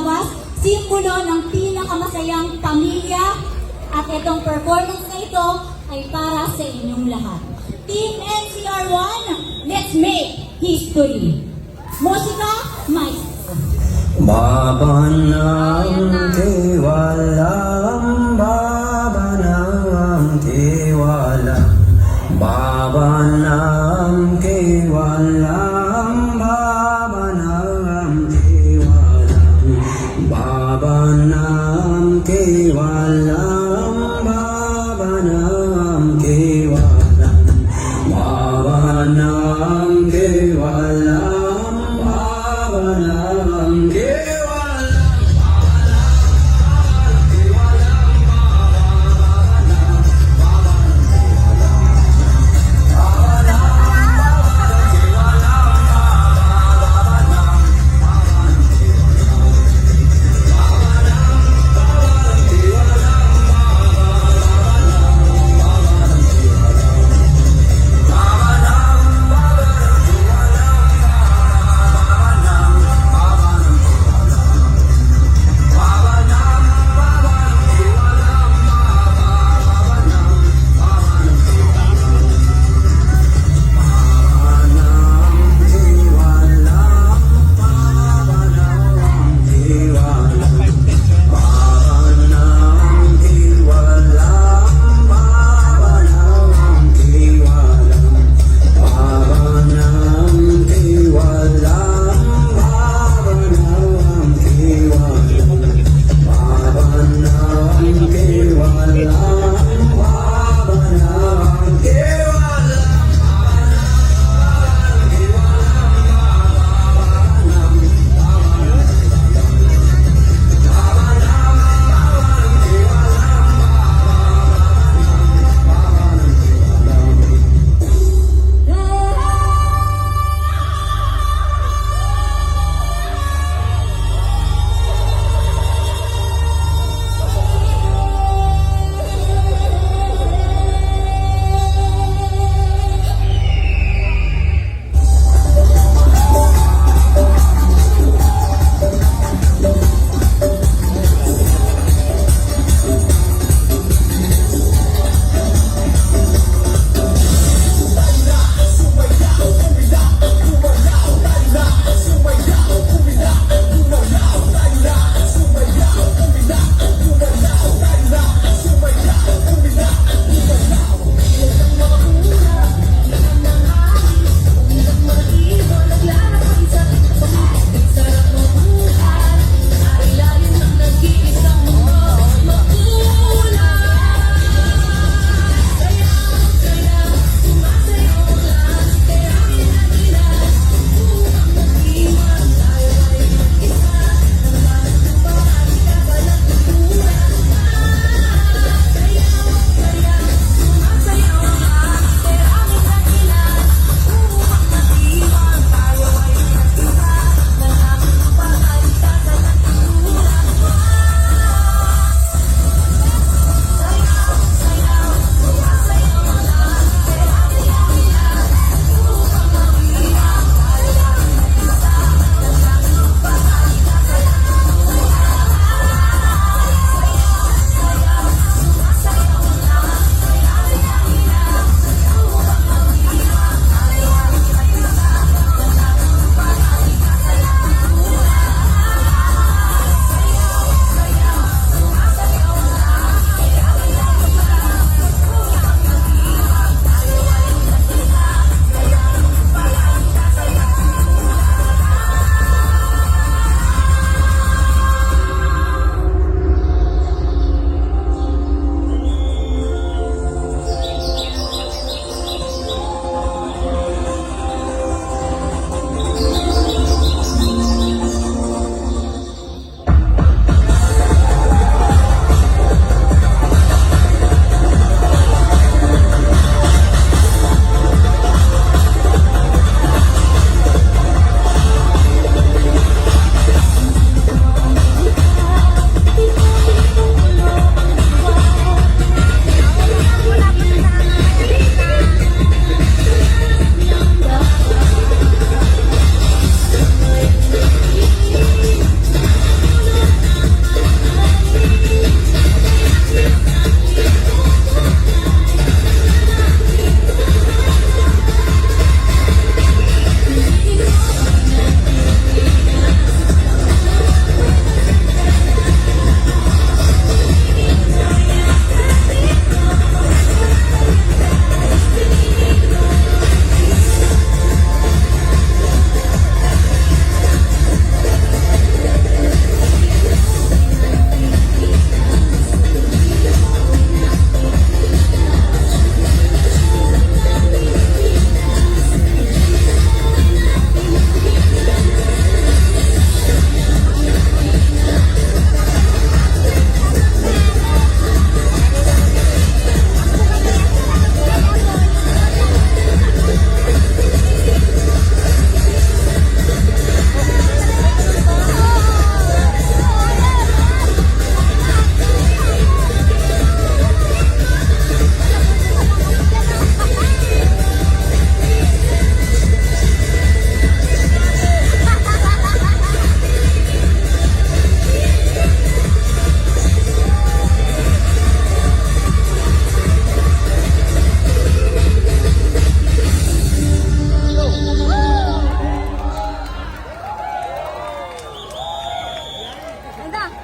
lumabas, simbolo ng pinakamasayang pamilya. At itong performance na ito ay para sa inyong lahat. Team NCR1, let's make history. Musika, maestro. Baba ng tiwala, baba ng tiwala, baba ng tiwala, baba ng tiwala, baba ng tiwala, baba ng tiwala, baba ng tiwala, baba ng tiwala.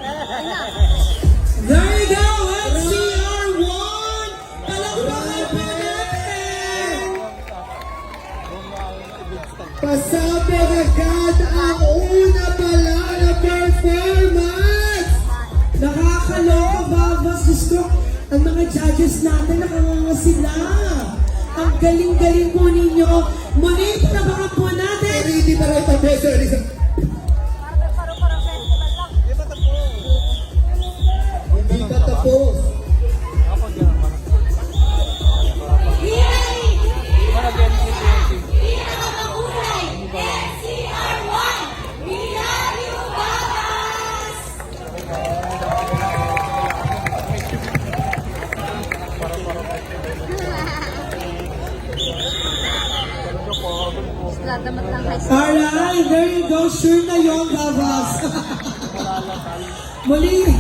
There you go, NCR1! Palakpakan po natin! Pasabi agad ang una pala na performance! Nakakaloka ba? Mas gusto ang mga judges natin, nakanganga sila. Ang galing-galing po ninyo. Muli, palabakan po natin. Hindi pa rin tapos. Hindi pa tapos. Pinakamahulay, NCR1! We love you, Babas! Damat lang high school. Alright, there you go. Sure na yung Babas. Muli,